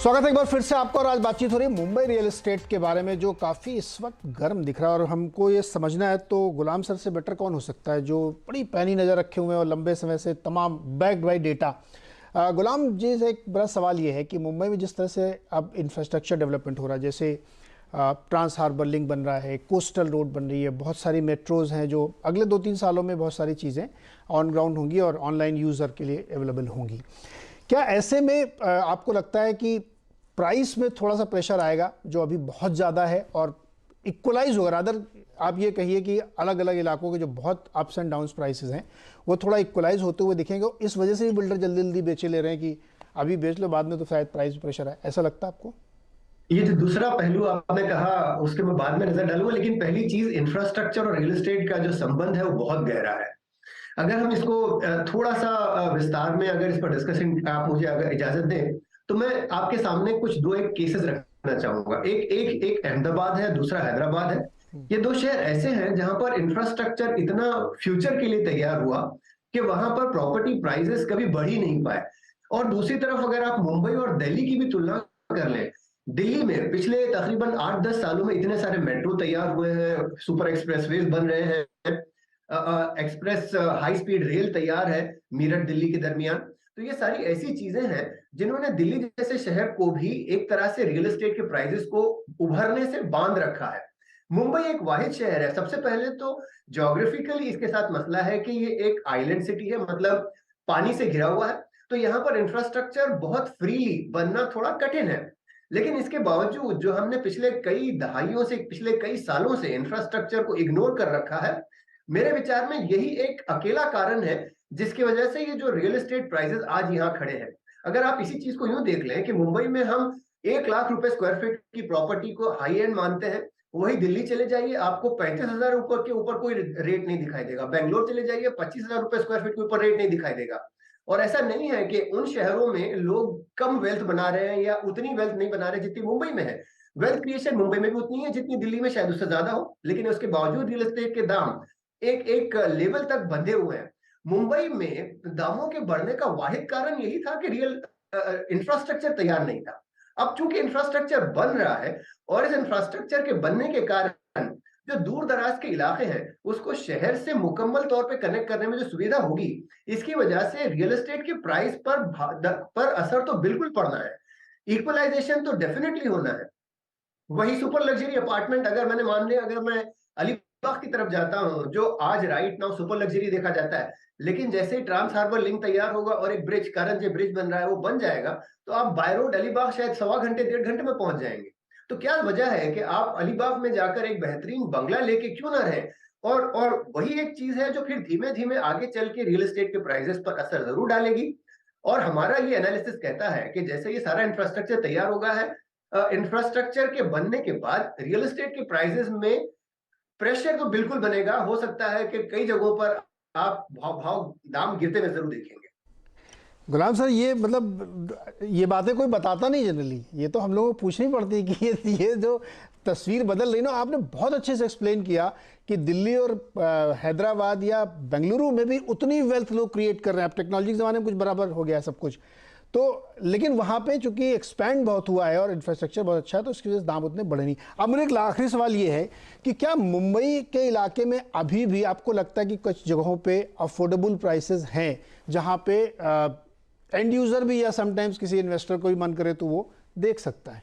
स्वागत है एक बार फिर से आपका। और आज बातचीत हो रही है मुंबई रियल एस्टेट के बारे में, जो काफ़ी इस वक्त गर्म दिख रहा है। और हमको ये समझना है तो गुलाम सर से बेटर कौन हो सकता है, जो बड़ी पैनी नज़र रखे हुए हैं और लंबे समय से तमाम बैक्ड बाई डेटा। गुलाम जी से एक बड़ा सवाल ये है कि मुंबई में जिस तरह से अब इंफ्रास्ट्रक्चर डेवलपमेंट हो रहा है, जैसे ट्रांस हार्बर लिंक बन रहा है, कोस्टल रोड बन रही है, बहुत सारी मेट्रोज़ हैं जो अगले 2-3 सालों में बहुत सारी चीज़ें ऑन ग्राउंड होंगी और ऑनलाइन यूज़र के लिए अवेलेबल होंगी। क्या ऐसे में आपको लगता है कि प्राइस में थोड़ा सा प्रेशर आएगा जो अभी बहुत ज़्यादा है, और इक्वलाइज होगा? अदर आप ये कहिए कि अलग अलग इलाकों के जो बहुत अप्स एंड डाउन्स प्राइसेस हैं वो थोड़ा इक्वलाइज होते हुए दिखेंगे, और इस वजह से भी बिल्डर जल्दी जल्दी बेचे ले रहे हैं कि अभी बेच लो, बाद में तो शायद प्राइस प्रेशर है। ऐसा लगता है आपको? ये जो दूसरा पहलू आपने कहा उसके मैं बाद में नजर डालूंगा, लेकिन पहली चीज इंफ्रास्ट्रक्चर और रियल एस्टेट का जो संबंध है वो बहुत गहरा है। अगर हम इसको थोड़ा सा विस्तार में अगर इस पर डिस्कशन आप मुझे अगर इजाजत दें तो मैं आपके सामने कुछ दो एक केसेस रखना चाहूंगा। एक एक एक अहमदाबाद है, दूसरा हैदराबाद है। ये दो शहर ऐसे हैं जहां पर इंफ्रास्ट्रक्चर इतना फ्यूचर के लिए तैयार हुआ कि वहां पर प्रॉपर्टी प्राइसेस कभी बढ़ ही नहीं पाए। और दूसरी तरफ अगर आप मुंबई और दिल्ली की भी तुलना कर लें, दिल्ली में पिछले तकरीबन 8-10 सालों में इतने सारे मेट्रो तैयार हुए हैं, सुपर एक्सप्रेसवेज बन रहे हैं, एक्सप्रेस हाई स्पीड रेल तैयार है मीरठ दिल्ली के दरमियान। तो ये सारी ऐसी चीजें हैं जिन्होंने दिल्ली जैसे शहर को भी एक तरह से रियल एस्टेट के प्राइसेस को उभरने से बांध रखा है। मुंबई एक वाहिद शहर है। सबसे पहले तो ज्योग्राफिकली इसके साथ मसला है कि ये एक आइलैंड सिटी है, मतलब पानी से घिरा हुआ है। तो यहाँ पर इंफ्रास्ट्रक्चर बहुत फ्रीली बनना थोड़ा कठिन है। लेकिन इसके बावजूद जो हमने पिछले कई दहाइयों से, पिछले कई सालों से इंफ्रास्ट्रक्चर को इग्नोर कर रखा है, मेरे विचार में यही एक अकेला कारण है जिसकी वजह से ये जो रियल एस्टेट प्राइसेस आज यहाँ खड़े हैं। अगर आप इसी चीज को यूं देख लें कि मुंबई में हम 1 लाख रुपए स्क्वायर फीट की प्रॉपर्टी को हाई एंड मानते हैं, वही दिल्ली चले जाइए आपको 35,000 ऊपर के ऊपर कोई रेट नहीं दिखाई देगा। बेंगलोर चले जाइए 25,000 रुपए स्क्वायर फीट के ऊपर रेट नहीं दिखाई देगा। और ऐसा नहीं है कि उन शहरों में लोग कम वेल्थ बना रहे हैं या उतनी वेल्थ नहीं बना रहे जितनी मुंबई में है। वेल्थ क्रिएशन मुंबई में भी उतनी है जितनी दिल्ली में शायद उससे ज्यादा हो, लेकिन उसके बावजूद रियल एस्टेट के दाम एक एक लेवल तक बंधे हुए हैं। मुंबई में दामों के बढ़ने का वाहिद कारण यही था कि रियल इंफ्रास्ट्रक्चर तैयार नहीं था। अब चूंकि इंफ्रास्ट्रक्चर बन रहा है और इस इंफ्रास्ट्रक्चर के बनने के कारण जो दूर दराज के इलाके हैं उसको शहर से मुकम्मल तौर पे कनेक्ट करने में जो सुविधा होगी, इसकी वजह से रियल एस्टेट के प्राइस पर असर तो बिल्कुल पड़ना है। इक्वलाइजेशन तो डेफिनेटली होना है। वही सुपर लग्जरी अपार्टमेंट अगर मैंने मान लिया, अगर मैं अलीबाग की तरफ जाता हूं जो आज राइट नाउ सुपर लग्जरी देखा जाता है, लेकिन जैसे ही ट्रांस हार्बर लिंक तैयार होगा और एक ब्रिज, करंजे ब्रिज बन रहा है, वो बन जाएगा, तो आप बाय रोड अलीबाग शायद सवा घंटे 1.5 घंटे में पहुंच जाएंगे। तो क्या वजह है कि आप अलीबाग में जाकर एक बेहतरीन बंगला लेके क्यों ना रहे? और वही एक चीज है जो फिर धीमे धीमे आगे चल के रियल एस्टेट के प्राइसेस पर असर जरूर डालेगी। और हमारा ये एनालिसिस कहता है कि जैसे ये सारा इंफ्रास्ट्रक्चर तैयार होगा है, इंफ्रास्ट्रक्चर के बनने के बाद रियल एस्टेट के प्राइसेस में प्रेशर तो बिल्कुल बनेगा। हो सकता है कि कई जगहों पर आप भाव भाव दाम गिरते हुए जरूर देखेंगे। गुलाम सर, ये मतलब ये बातें कोई बताता नहीं जनरली, ये तो हम लोगों को पूछनी पड़ती है कि ये जो तस्वीर बदल रही ना, आपने बहुत अच्छे से एक्सप्लेन किया कि दिल्ली और हैदराबाद या बेंगलुरु में भी उतनी वेल्थ लोग क्रिएट कर रहे हैं। अब टेक्नोलॉजी के ज़माने में कुछ बराबर हो गया है सब कुछ, तो लेकिन वहाँ पे चूंकि एक्सपैंड बहुत हुआ है और इंफ्रास्ट्रक्चर बहुत अच्छा है, तो उसकी वजह से दाम उतने बढ़े नहीं। अब मेरा एक आखिरी सवाल ये है कि क्या मुंबई के इलाके में अभी भी आपको लगता है कि कुछ जगहों पे अफोर्डेबल प्राइसेस हैं जहाँ पे एंड यूजर भी या समटाइम्स किसी इन्वेस्टर को भी मन करे तो वो देख सकता है?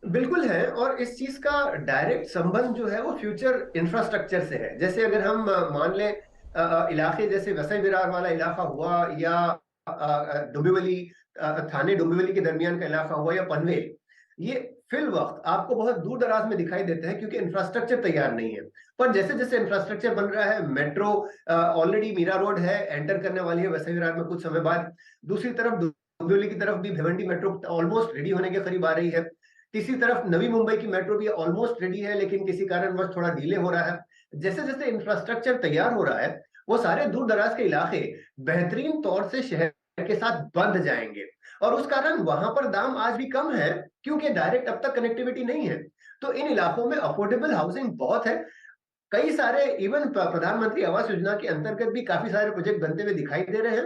बिल्कुल है। और इस चीज का डायरेक्ट संबंध जो है वो फ्यूचर इंफ्रास्ट्रक्चर से है। जैसे अगर हम मान लें इलाके जैसे वसई विरार वाला इलाका हुआ, या डोंबिवली, थाने डोंबिवली के दरमियान का इलाका हुआ, या पनवेल, ये फिल वक्त आपको बहुत दूर दराज में दिखाई देते हैं क्योंकि इंफ्रास्ट्रक्चर तैयार नहीं है। पर जैसे जैसे इंफ्रास्ट्रक्चर बन रहा है, मेट्रो ऑलरेडी मीरा रोड है, एंटर करने वाली है वसई विरार में कुछ समय बाद। दूसरी तरफ डोंबिवली की तरफ भी भिवंडी मेट्रो ऑलमोस्ट रेडी होने के करीब आ रही है। तीसरी तरफ नवी मुंबई की मेट्रो भी ऑलमोस्ट रेडी है, लेकिन किसी कारणवश थोड़ा डिले हो रहा है। जैसे जैसे इंफ्रास्ट्रक्चर तैयार हो रहा है, वो सारे दूर दराज के इलाके बेहतरीन तौर से शहर के साथ बंध जाएंगे। और उस कारण वहां पर दाम आज भी कम है क्योंकि डायरेक्ट अब तक कनेक्टिविटी नहीं है। तो इन इलाकों में अफोर्डेबल हाउसिंग बहुत है। कई सारे इवन प्रधानमंत्री आवास योजना के अंतर्गत भी काफी सारे प्रोजेक्ट बनते हुए दिखाई दे रहे हैं।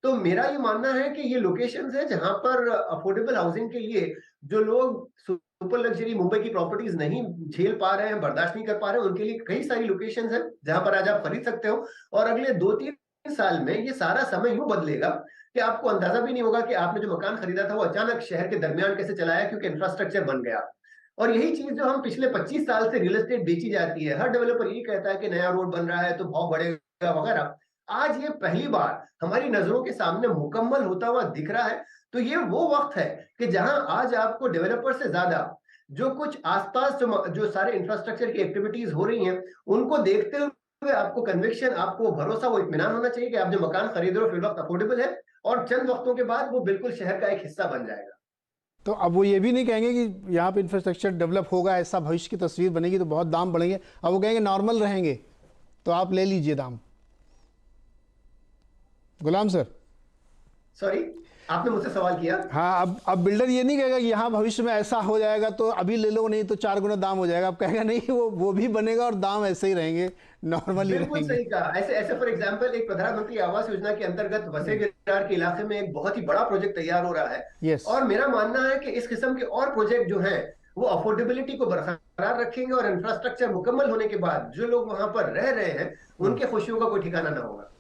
तो मेरा ये मानना है कि ये लोकेशंस है जहां पर अफोर्डेबल हाउसिंग के लिए जो लोग सुपर लग्जरी मुंबई की प्रॉपर्टीज नहीं झेल पा रहे हैं, बर्दाश्त नहीं कर पा रहे हैं, उनके लिए कई सारी लोकेशंस हैं जहां पर आज आप खरीद सकते हो। और अगले 2-3 साल में ये सारा समय यूं बदलेगा कि आपको अंदाजा भी नहीं होगा कि आपने जो मकान खरीदा था वो अचानक शहर के दरमियान कैसे चला आया, क्योंकि इंफ्रास्ट्रक्चर बन गया। और यही चीज जो हम पिछले 25 साल से रियल एस्टेट बेची जाती है, हर डेवलपर यही कहता है कि नया रोड बन रहा है तो भाव बढ़ेगा वगैरह, आज ये पहली बार हमारी नजरों के सामने मुकम्मल होता हुआ दिख रहा है। तो ये वो वक्त है कि जहां आज आपको डेवलपर से ज्यादा जो कुछ आसपास जो सारे इंफ्रास्ट्रक्चर की एक्टिविटीज हो रही हैं उनको देखते हुए आपको कन्विक्शन, आपको भरोसा, वो इत्मीनान होना चाहिए कि आप जो मकान खरीद रहे हो फिर वक्त अफोर्डेबल है और चंद वक्तों के बाद वो बिल्कुल शहर का एक हिस्सा बन जाएगा। तो अब वो ये भी नहीं कहेंगे कि यहाँ पे इंफ्रास्ट्रक्चर डेवलप होगा, ऐसा भविष्य की तस्वीर बनेगी तो बहुत दाम बढ़ेंगे। अब वो कहेंगे नॉर्मल रहेंगे तो आप ले लीजिए दाम। गुलाम सर, सॉरी, आपने मुझसे सवाल किया। हाँ, अब बिल्डर ये नहीं कहेगा कि यहाँ भविष्य में ऐसा हो जाएगा तो अभी ले लो, नहीं तो 4 गुना दाम हो जाएगा। अब कहेगा नहीं, वो भी बनेगा और दाम ऐसे ही रहेंगे, नॉर्मल ही बिल्कुल रहेंगे। सही कहा। ऐसे ऐसे फॉर एग्जांपल एक प्रधानमंत्री आवास योजना के अंतर्गत वसई विरार के इलाके में एक बहुत ही बड़ा प्रोजेक्ट तैयार हो रहा है। यस। और मेरा मानना है कि इस किस्म के और प्रोजेक्ट जो हैं वो अफोर्डेबिलिटी को बरकरार रखेंगे और इंफ्रास्ट्रक्चर मुकम्मल होने के बाद जो लोग वहां पर रह रहे हैं उनके खुशियों का कोई ठिकाना ना होगा।